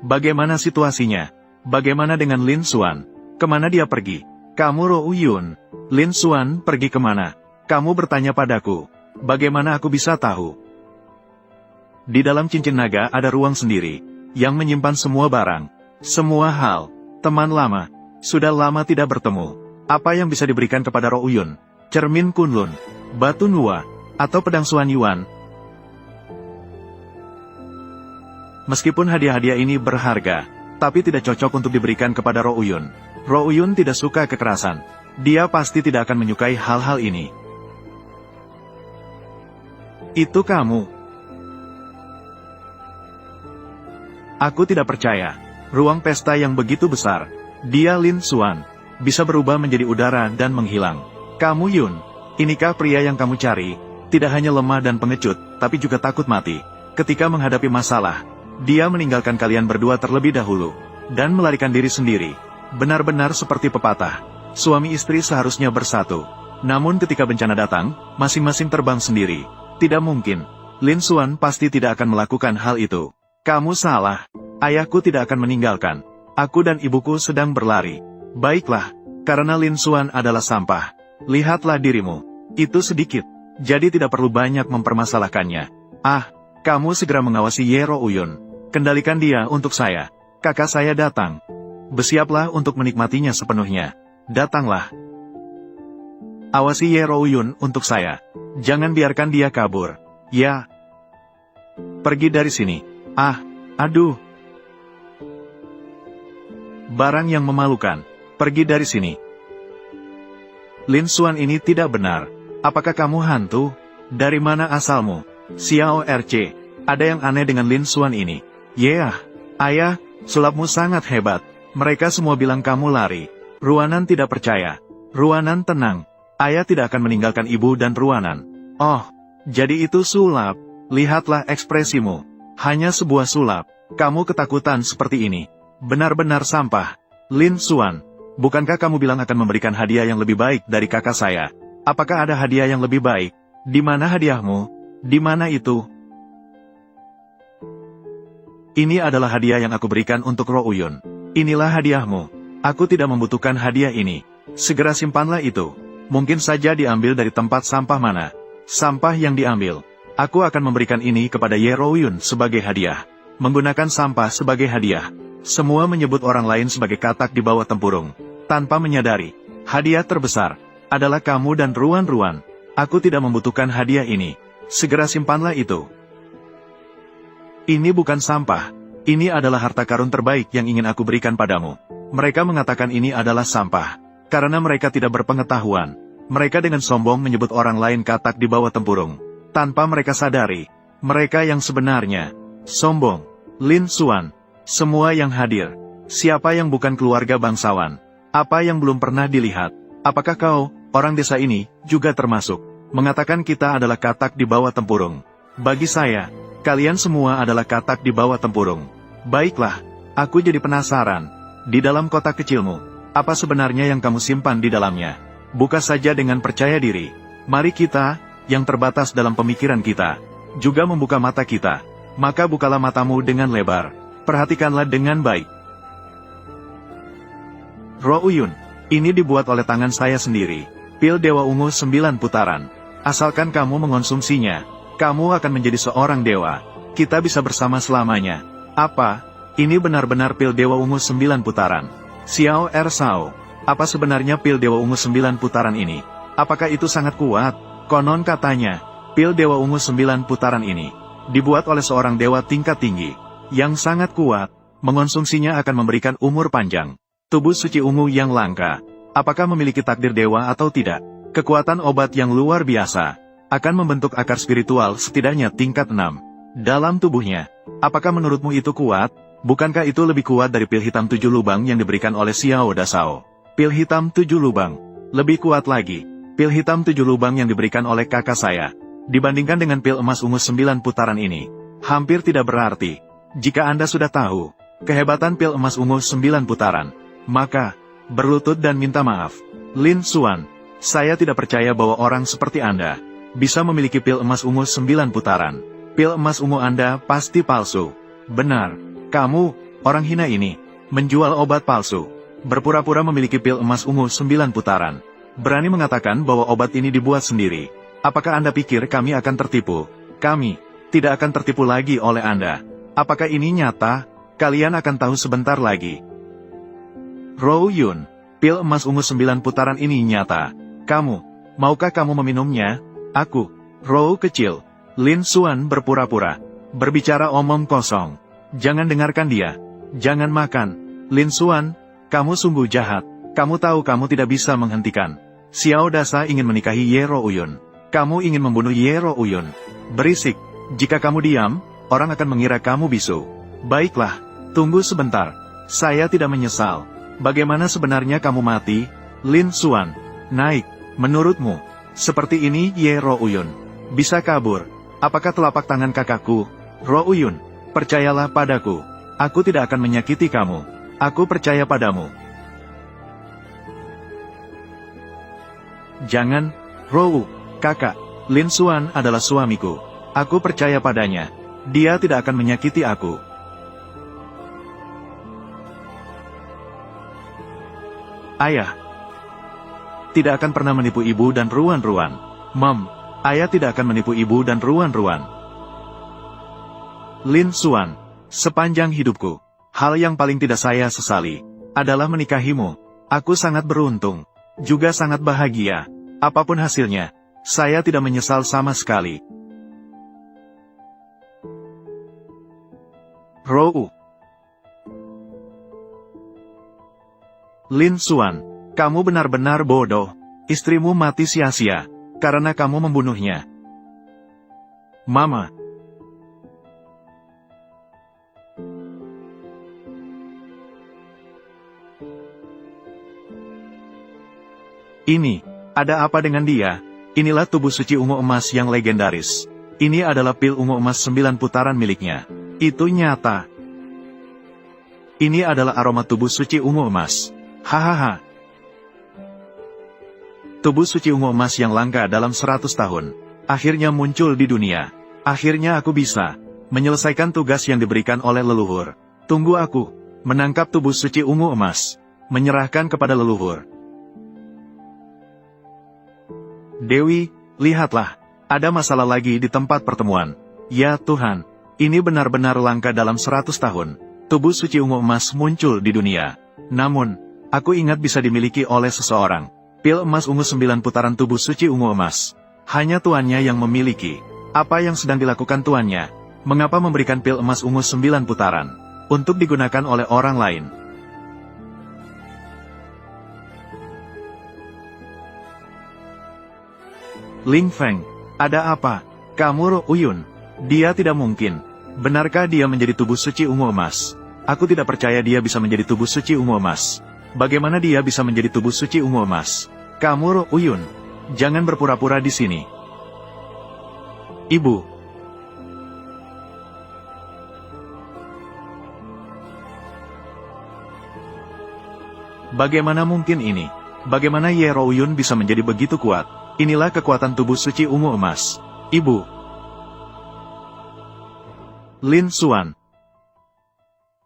Bagaimana situasinya? Bagaimana dengan Lin Xuan? Kemana dia pergi? Kamu Rou Yun. Lin Xuan pergi kemana? Kamu bertanya padaku. Bagaimana aku bisa tahu? Di dalam cincin naga ada ruang sendiri, yang menyimpan semua barang, semua hal. Teman lama, sudah lama tidak bertemu. Apa yang bisa diberikan kepada Rou Yun? Cermin Kunlun, batu Nua, atau pedang Xuan Yuan? Meskipun hadiah-hadiah ini berharga, tapi tidak cocok untuk diberikan kepada Rou Yun. Rou Yun tidak suka kekerasan. Dia pasti tidak akan menyukai hal-hal ini. Itu kamu. Aku tidak percaya. Ruang pesta yang begitu besar. Dia Lin Xuan. Bisa berubah menjadi udara dan menghilang. Kamu Yun. Inikah pria yang kamu cari? Tidak hanya lemah dan pengecut, tapi juga takut mati. Ketika menghadapi masalah, dia meninggalkan kalian berdua terlebih dahulu. Dan melarikan diri sendiri. Benar-benar seperti pepatah. Suami istri seharusnya bersatu. Namun ketika bencana datang, masing-masing terbang sendiri. Tidak mungkin. Lin Xuan pasti tidak akan melakukan hal itu. Kamu salah. Ayahku tidak akan meninggalkan. Aku dan ibuku sedang berlari. Baiklah, Karena Lin Xuan adalah sampah. Lihatlah dirimu. Itu sedikit. Jadi tidak perlu banyak mempermasalahkannya. Ah, kamu segera mengawasi Ye Rouyun. Kendalikan dia untuk saya. Kakak saya datang. Bersiaplah untuk menikmatinya sepenuhnya. Datanglah. Awasi Ye Rouyun untuk saya. Jangan biarkan dia kabur. Ya. Pergi dari sini. Ah, aduh. Barang yang memalukan. Pergi dari sini. Lin Xuan ini tidak benar. Apakah kamu hantu? Dari mana asalmu? Xiao RC. Ada yang aneh dengan Lin Xuan ini. Yah. Ayah, sulapmu sangat hebat. Mereka semua bilang kamu lari. Ruanan tidak percaya. Ruanan tenang. Ayah tidak akan meninggalkan ibu dan Ruanan. Oh, jadi itu sulap. Lihatlah ekspresimu. Hanya sebuah sulap. Kamu ketakutan seperti ini. Benar-benar sampah. Lin Xuan. Bukankah kamu bilang akan memberikan hadiah yang lebih baik dari kakak saya? Apakah ada hadiah yang lebih baik? Di mana hadiahmu? Di mana itu? Ini adalah hadiah yang aku berikan untuk Rouyun. Inilah hadiahmu. Aku tidak membutuhkan hadiah ini. Segera simpanlah itu. Mungkin saja diambil dari tempat sampah mana. Sampah yang diambil. Aku akan memberikan ini kepada Ye Rouyun sebagai hadiah. Menggunakan sampah sebagai hadiah. Semua menyebut orang lain sebagai katak di bawah tempurung. Tanpa menyadari, hadiah terbesar adalah kamu dan Ruan-Ruan. Aku tidak membutuhkan hadiah ini. Segera simpanlah itu. Ini bukan sampah. Ini adalah harta karun terbaik yang ingin aku berikan padamu. Mereka mengatakan ini adalah sampah. Karena mereka tidak berpengetahuan. Mereka dengan sombong menyebut orang lain katak di bawah tempurung. Tanpa mereka sadari, mereka yang sebenarnya sombong. Lin Xuan. Semua yang hadir. Siapa yang bukan keluarga bangsawan? Apa yang belum pernah dilihat? Apakah kau, orang desa ini, juga termasuk? Mengatakan kita adalah katak di bawah tempurung. Bagi saya, kalian semua adalah katak di bawah tempurung. Baiklah, aku jadi penasaran. Di dalam kotak kecilmu, apa sebenarnya yang kamu simpan di dalamnya? Buka saja dengan percaya diri. Mari kita, yang terbatas dalam pemikiran kita, juga membuka mata kita. Maka bukalah matamu dengan lebar. Perhatikanlah dengan baik. Rouyun, ini dibuat oleh tangan saya sendiri. Pil Dewa Ungu 9 putaran. Asalkan kamu mengonsumsinya, kamu akan menjadi seorang dewa. Kita bisa bersama selamanya. Apa? Ini benar-benar pil Dewa Ungu 9 putaran. Xiao Sao. Apa sebenarnya pil Dewa Ungu 9 putaran ini? Apakah itu sangat kuat? Konon katanya, pil Dewa Ungu 9 putaran ini dibuat oleh seorang dewa tingkat tinggi. Yang sangat kuat, mengonsumsinya akan memberikan umur panjang. Tubuh suci ungu yang langka. Apakah memiliki takdir dewa atau tidak? Kekuatan obat yang luar biasa. Akan membentuk akar spiritual setidaknya tingkat 6. Dalam tubuhnya. Apakah menurutmu itu kuat? Bukankah itu lebih kuat dari pil hitam 7 lubang yang diberikan oleh Xiao Dasao? Pil hitam 7 lubang. Lebih kuat lagi. Pil hitam 7 lubang yang diberikan oleh kakak saya. Dibandingkan dengan pil emas ungu 9 putaran ini. Hampir tidak berarti. Jika Anda sudah tahu kehebatan pil emas ungu 9 putaran, maka berlutut dan minta maaf. Lin Xuan, saya tidak percaya bahwa orang seperti Anda bisa memiliki pil emas ungu 9 putaran. Pil emas ungu Anda pasti palsu. Benar, kamu, orang hina ini, menjual obat palsu. Berpura-pura memiliki pil emas ungu 9 putaran. Berani mengatakan bahwa obat ini dibuat sendiri. Apakah Anda pikir kami akan tertipu? Kami tidak akan tertipu lagi oleh Anda. Apakah ini nyata? Kalian akan tahu sebentar lagi. Rouyun, pil emas ungu 9 putaran ini nyata. Maukah kamu meminumnya? Aku, Rou kecil. Lin Xuan berpura-pura. Berbicara omong kosong. Jangan dengarkan dia. Jangan makan. Lin Xuan, kamu sungguh jahat. Kamu tahu kamu tidak bisa menghentikan. Xiao Dasa ingin menikahi Ye Rouyun. Kamu ingin membunuh Ye Rouyun. Berisik. Jika kamu diam, orang akan mengira kamu bisu. Baiklah, tunggu sebentar. Saya tidak menyesal. Bagaimana sebenarnya kamu mati? Lin Xuan, naik. Menurutmu, seperti ini Ye Rouyun bisa kabur? Apakah telapak tangan kakakku? Rouyun, percayalah padaku. Aku tidak akan menyakiti kamu. Aku percaya padamu. Jangan, Rou, kakak. Lin Xuan adalah suamiku. Aku percaya padanya. Dia tidak akan menyakiti aku. Ayah, tidak akan pernah menipu ibu dan Ruan-Ruan. Mom, ayah tidak akan menipu ibu dan Ruan-Ruan. Lin Xuan, sepanjang hidupku, hal yang paling tidak saya sesali adalah menikahimu. Aku sangat beruntung, juga sangat bahagia. Apapun hasilnya, saya tidak menyesal sama sekali. Rou. Lin Xuan, kamu benar-benar bodoh. Istrimu mati sia-sia karena kamu membunuhnya. Mama. Ini, ada apa dengan dia? Inilah tubuh suci ungu emas yang legendaris. Ini adalah pil ungu emas 9 putaran miliknya. Itu nyata. Ini adalah aroma tubuh suci ungu emas. Hahaha. Tubuh suci ungu emas yang langka dalam 100 tahun. Akhirnya muncul di dunia. Akhirnya aku bisa menyelesaikan tugas yang diberikan oleh leluhur. Tunggu aku menangkap tubuh suci ungu emas. Menyerahkan kepada leluhur. Dewi, lihatlah. Ada masalah lagi di tempat pertemuan. Ya Tuhan, ini benar-benar langka dalam 100 tahun. Tubuh suci ungu emas muncul di dunia. Namun, aku ingat bisa dimiliki oleh seseorang. Pil emas ungu 9 putaran tubuh suci ungu emas. Hanya tuannya yang memiliki. Apa yang sedang dilakukan tuannya? Mengapa memberikan pil emas ungu 9 putaran? Untuk digunakan oleh orang lain. Ling Feng, ada apa? Kamu Ro Uyun? Dia tidak mungkin. Benarkah dia menjadi tubuh suci ungu emas? Aku tidak percaya dia bisa menjadi tubuh suci ungu emas. Bagaimana dia bisa menjadi tubuh suci ungu emas? Kamu Ro Uyun, jangan berpura-pura di sini. Ibu. Bagaimana mungkin ini? Bagaimana Ye Ro Uyun bisa menjadi begitu kuat? Inilah kekuatan tubuh suci ungu emas. Ibu. Lin Xuan.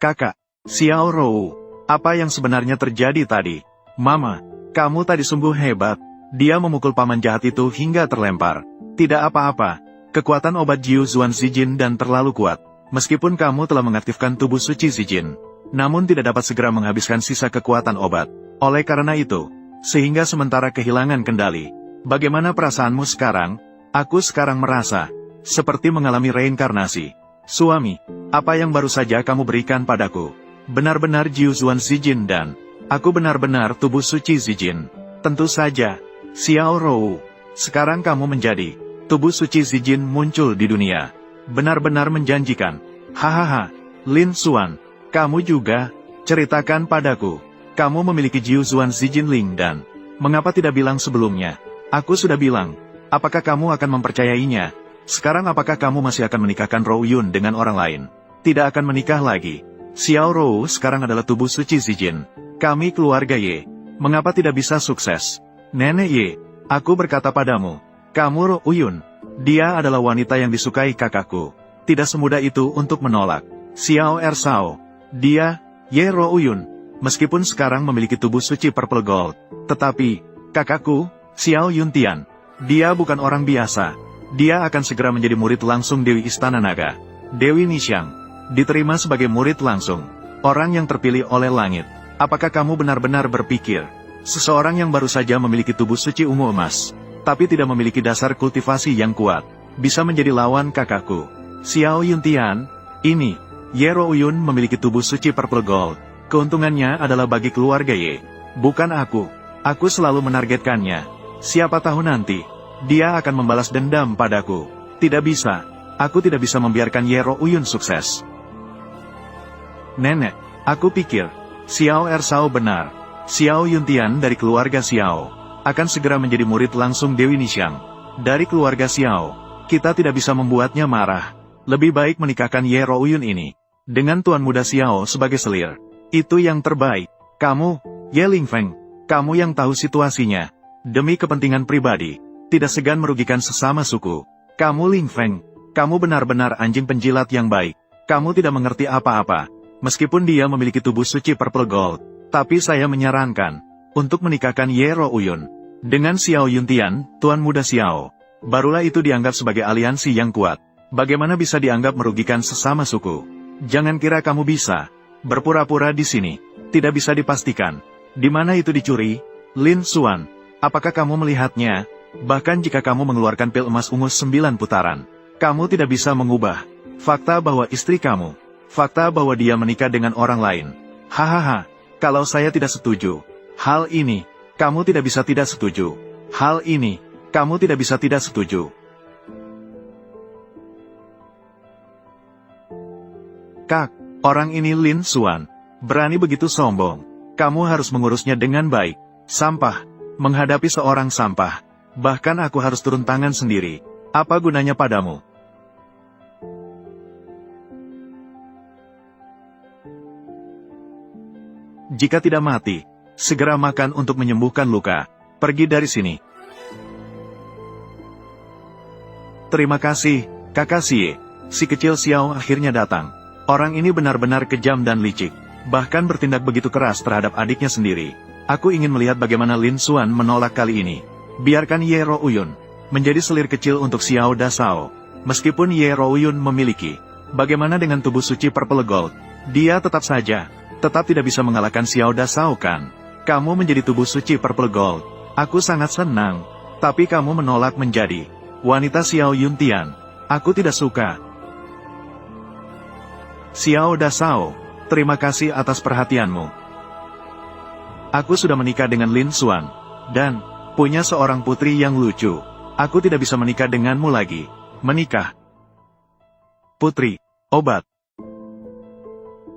Kakak, Xiao Rou. Apa yang sebenarnya terjadi tadi? Mama, kamu tadi sungguh hebat. Dia memukul paman jahat itu hingga terlempar. Tidak apa-apa. Kekuatan obat Jiu Zuan Zijin dan terlalu kuat. Meskipun kamu telah mengaktifkan tubuh suci Zijin, namun tidak dapat segera menghabiskan sisa kekuatan obat. Oleh karena itu, sehingga sementara kehilangan kendali. Bagaimana perasaanmu sekarang? Aku sekarang merasa seperti mengalami reinkarnasi. Suami, apa yang baru saja kamu berikan padaku? Benar-benar Jiu Zuan Zijin dan aku benar-benar tubuh suci Zijin. Tentu saja, Xiao Rou. Sekarang kamu menjadi tubuh suci Zijin muncul di dunia. Benar-benar menjanjikan. Hahaha, Lin Xuan, kamu juga? Ceritakan padaku. Kamu memiliki Jiu Zuan Zijin Ling dan mengapa tidak bilang sebelumnya? Aku sudah bilang. Apakah kamu akan mempercayainya? Sekarang apakah kamu masih akan menikahkan Rou Yun dengan orang lain? Tidak akan menikah lagi. Xiao Rou sekarang adalah tubuh suci Zijin. Kami keluarga Ye. Mengapa tidak bisa sukses? Nenek Ye, aku berkata padamu. Kamu Rou Uyun. Dia adalah wanita yang disukai kakakku. Tidak semudah itu untuk menolak. Xiao Ersao. Dia, Ye Rou Uyun. Meskipun sekarang memiliki tubuh suci Purple Gold. Tetapi, kakakku, Xiao Yuntian. Dia bukan orang biasa. Dia akan segera menjadi murid langsung Dewi Istana Naga. Dewi Nixiang. Diterima sebagai murid langsung. Orang yang terpilih oleh langit. Apakah kamu benar-benar berpikir? Seseorang yang baru saja memiliki tubuh suci ungu emas, tapi tidak memiliki dasar kultivasi yang kuat, bisa menjadi lawan kakakku. Xiao Yuntian. Ini, Ye Ro Uyun memiliki tubuh suci Purple Gold. Keuntungannya adalah bagi keluarga Ye. Bukan aku. Aku selalu menargetkannya. Siapa tahu nanti, dia akan membalas dendam padaku. Tidak bisa. Aku tidak bisa membiarkan Ye Ro Uyun sukses. Nenek, aku pikir, Xiao Ersao benar. Xiao Yuntian dari keluarga Xiao, akan segera menjadi murid langsung Dewi Nixiang. Dari keluarga Xiao, kita tidak bisa membuatnya marah. Lebih baik menikahkan Ye Ro Uyun ini dengan tuan muda Xiao sebagai selir. Itu yang terbaik. Kamu, Ye Ling Feng, kamu yang tahu situasinya. Demi kepentingan pribadi, tidak segan merugikan sesama suku. Kamu Ling Feng, kamu benar-benar anjing penjilat yang baik. Kamu tidak mengerti apa-apa. Meskipun dia memiliki tubuh suci Purple Gold, tapi saya menyarankan untuk menikahkan Ye Ro Uyun Dengan Xiao Yuntian, Tuan Muda Xiao, barulah itu dianggap sebagai aliansi yang kuat. Bagaimana bisa dianggap merugikan sesama suku? Jangan kira kamu bisa berpura-pura di sini. Tidak bisa dipastikan. Di mana itu dicuri? Lin Xuan, apakah kamu melihatnya? Bahkan jika kamu mengeluarkan pil emas ungu 9 putaran, kamu tidak bisa mengubah fakta bahwa istri kamu, fakta bahwa dia menikah dengan orang lain. Hahaha, kalau saya tidak setuju. Hal ini, kamu tidak bisa tidak setuju. Hal ini, kamu tidak bisa tidak setuju. Kak, orang ini Lin Xuan, berani begitu sombong. Kamu harus mengurusnya dengan baik. Sampah, menghadapi seorang sampah. Bahkan aku harus turun tangan sendiri. Apa gunanya padamu? Jika tidak mati, segera makan untuk menyembuhkan luka. Pergi dari sini. Terima kasih, Kakak Xie. Si kecil Xiao akhirnya datang. Orang ini benar-benar kejam dan licik. Bahkan bertindak begitu keras terhadap adiknya sendiri. Aku ingin melihat bagaimana Lin Xuan menolak kali ini. Biarkan Ye Rouyun menjadi selir kecil untuk Xiao Dasao. Meskipun Ye Rouyun memiliki bagaimana dengan tubuh suci Purple Gold, dia tetap tidak bisa mengalahkan Xiao Dasao kan? Kamu menjadi tubuh suci Purple Gold. Aku sangat senang. Tapi kamu menolak menjadi wanita Xiao Yuntian. Aku tidak suka. Xiao Dasao, terima kasih atas perhatianmu. Aku sudah menikah dengan Lin Xuan, dan punya seorang putri yang lucu. Aku tidak bisa menikah denganmu lagi. Menikah. Putri, obat.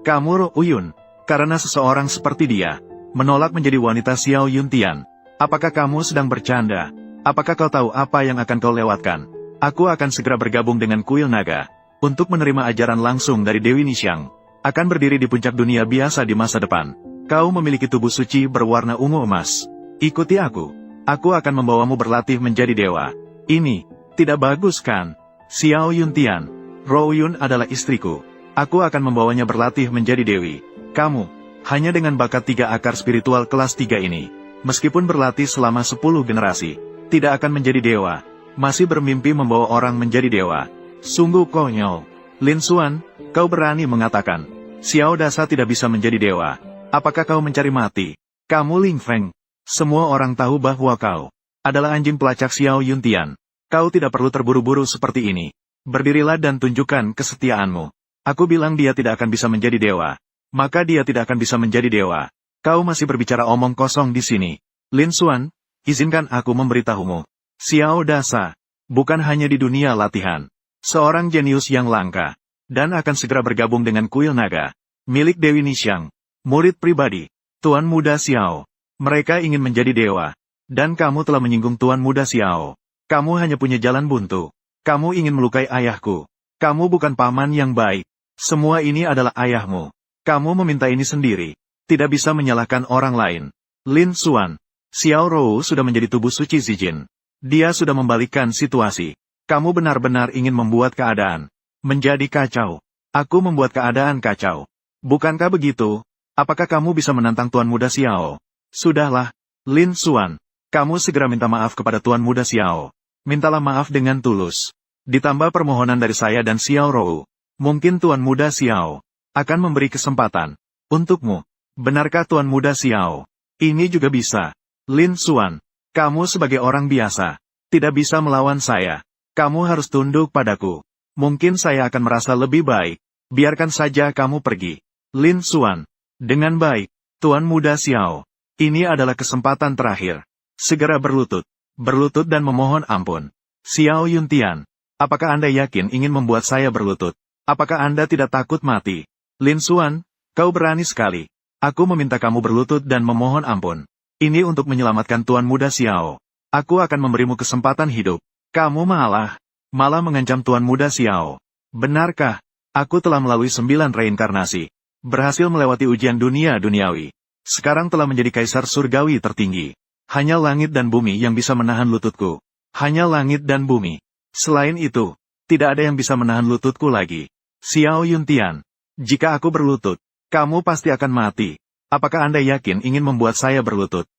Kamu Rouyun, karena seseorang seperti dia menolak menjadi wanita Xiao Yuntian. Apakah kamu sedang bercanda? Apakah kau tahu apa yang akan kau lewatkan? Aku akan segera bergabung dengan Kuil Naga untuk menerima ajaran langsung dari Dewi Nixiang. Akan berdiri di puncak dunia biasa di masa depan. Kau memiliki tubuh suci berwarna ungu emas. Ikuti aku. Aku akan membawamu berlatih menjadi dewa. Ini tidak bagus kan? Xiao Yuntian, Rouyun adalah istriku. Aku akan membawanya berlatih menjadi dewi. Kamu, hanya dengan bakat 3 akar spiritual kelas 3 ini, meskipun berlatih selama 10 generasi, tidak akan menjadi dewa. Masih bermimpi membawa orang menjadi dewa. Sungguh konyol. Lin Xuan, kau berani mengatakan Xiao Dasa tidak bisa menjadi dewa. Apakah kau mencari mati? Kamu Ling Feng. Semua orang tahu bahwa kau adalah anjing pelacak Xiao Yuntian. Kau tidak perlu terburu-buru seperti ini. Berdirilah dan tunjukkan kesetiaanmu. Aku bilang dia tidak akan bisa menjadi dewa. Maka dia tidak akan bisa menjadi dewa. Kau masih berbicara omong kosong di sini. Lin Xuan, izinkan aku memberitahumu. Xiao Dasa bukan hanya di dunia latihan. Seorang jenius yang langka. Dan akan segera bergabung dengan Kuil Naga. Milik Dewi Nixiang. Murid pribadi. Tuan Muda Xiao. Mereka ingin menjadi dewa. Dan kamu telah menyinggung Tuan Muda Xiao. Kamu hanya punya jalan buntu. Kamu ingin melukai ayahku. Kamu bukan paman yang baik. Semua ini adalah ayahmu. Kamu meminta ini sendiri. Tidak bisa menyalahkan orang lain. Lin Xuan. Xiao Rou sudah menjadi tubuh suci Zijin. Dia sudah membalikkan situasi. Kamu benar-benar ingin membuat keadaan menjadi kacau. Aku membuat keadaan kacau. Bukankah begitu? Apakah kamu bisa menantang Tuan Muda Xiao? Sudahlah, Lin Xuan. Kamu segera minta maaf kepada Tuan Muda Xiao. Mintalah maaf dengan tulus. Ditambah permohonan dari saya dan Xiao Rou. Mungkin Tuan Muda Xiao akan memberi kesempatan untukmu. Benarkah Tuan Muda Xiao? Ini juga bisa. Lin Xuan, kamu sebagai orang biasa tidak bisa melawan saya. Kamu harus tunduk padaku. Mungkin saya akan merasa lebih baik. Biarkan saja kamu pergi. Lin Xuan. Dengan baik, Tuan Muda Xiao. Ini adalah kesempatan terakhir. Segera berlutut. Berlutut dan memohon ampun. Xiao Yuntian. Apakah Anda yakin ingin membuat saya berlutut? Apakah Anda tidak takut mati? Lin Xuan, kau berani sekali. Aku meminta kamu berlutut dan memohon ampun. Ini untuk menyelamatkan Tuan Muda Xiao. Aku akan memberimu kesempatan hidup. Kamu malah mengancam Tuan Muda Xiao. Benarkah? Aku telah melalui 9 reinkarnasi. Berhasil melewati ujian dunia duniawi. Sekarang telah menjadi kaisar surgawi tertinggi. Hanya langit dan bumi yang bisa menahan lututku. Hanya langit dan bumi. Selain itu, tidak ada yang bisa menahan lututku lagi. Xiao Yuntian, jika aku berlutut, kamu pasti akan mati. Apakah Anda yakin ingin membuat saya berlutut?